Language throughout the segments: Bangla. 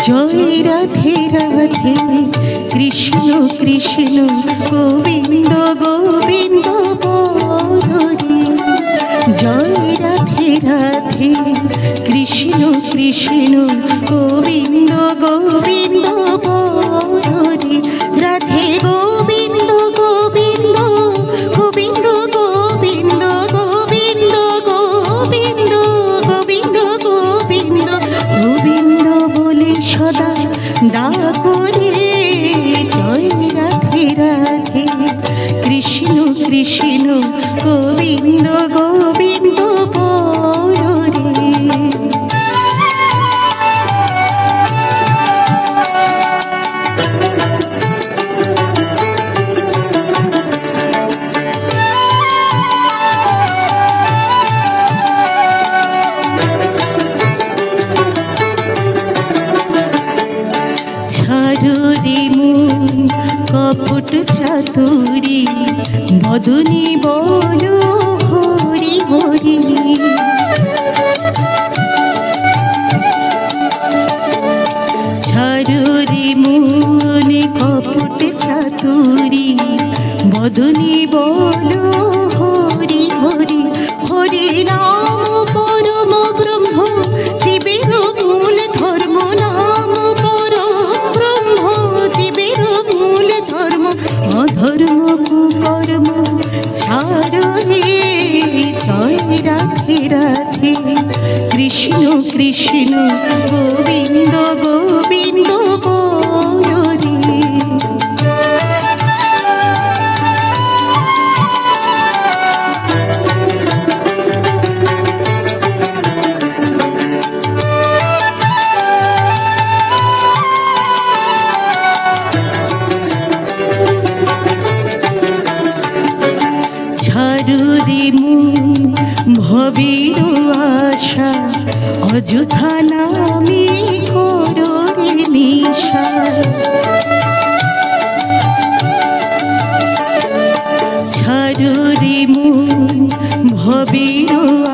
জয় রাধে রাধে কৃষ্ণ কৃষ্ণ গোবিন্দ গোবিন্দ বলরে। জয় রাধে রাধে কৃষ্ণ কৃষ্ণ গোবিন্দ গোবিন্দ বলরে। রাধে গোবিন্দ গোবিন্দ গোবিন্দ গোবিন্দ গোবিন্দ গোবিন্দ গোবিন্দ গোবিন্দ গোবিন্দ বলে সদা ডাকরে। জয় রাধে রাধে কৃষ্ণ কৃষ্ণ গোবিন্দ গোবিন্দ বলরে। ছাড়রে মন কপট চাতুরি বদনী বলো হরি হরি। ছাড়রে মন কপট চাতুরি বদনী বলো হরি হরি। হরি নাম পরম ব্রহ্ম জীবের মূল ধর্ম। নাম পরম ব্রহ্ম জীবের মূল ধর্ম। অধর্ম কুকর্ম ছাড়ে। জয় রাধে রাধে কৃষ্ণ কৃষ্ণ গোবিন্দ গোবিন্দ বলরে। ছাড়রে মন ভবের আশা অযথা নামে কররে নিশা। ছাড়রে মন ভবের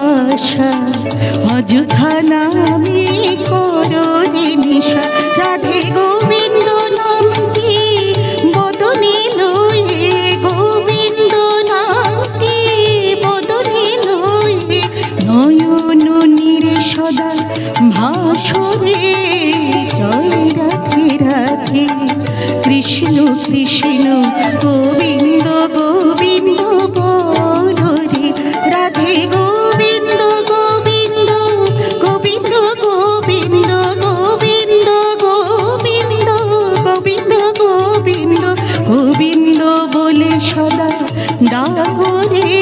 আশা অযথা নামে কররে নিশা। রাধে গোবিন্দ নামটি বদনে লয়ে। গোবিন্দ নামটি বদনে লয়ে। নয়ন নীরে সদা ভাসরে। জয় রাধে রাধে কৃষ্ণ কৃষ্ণ গোবিন্দ গোবিন্দ বলরে। রাধে গোবিন্দ গোবিন্দ গোবিন্দ গোবিন্দ গোবিন্দ গোবিন্দ গোবিন্দ গোবিন্দ গোবিন্দ বলে সদা ডাকরে।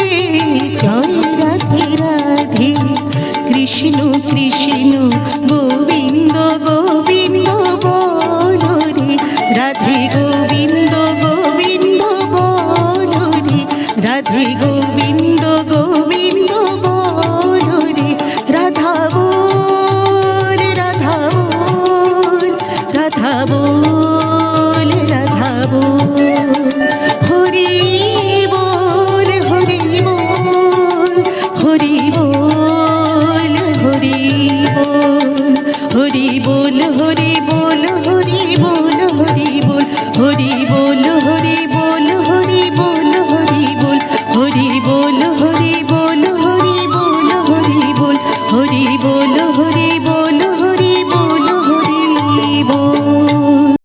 জয় রাধে রাধে কৃষ্ণ কৃষ্ণ গোবিন্দ গোবিন্দ বলরে। রাধে গোবিন্দ গোবিন্দ বলরে। রাধে গোবিন্দ গোবিন্দ বলরে। রাধা বল রাধা বল রাধা বল রাধা বল। হরি বল হরি বল হরি বল হরি বল। হরি বল হরি বল হরি বল হরি বল। হরি বল হরি বল হরি বল হরি বল। হরি বল হরি বল হরি বল হরি বল। হরি বল হরি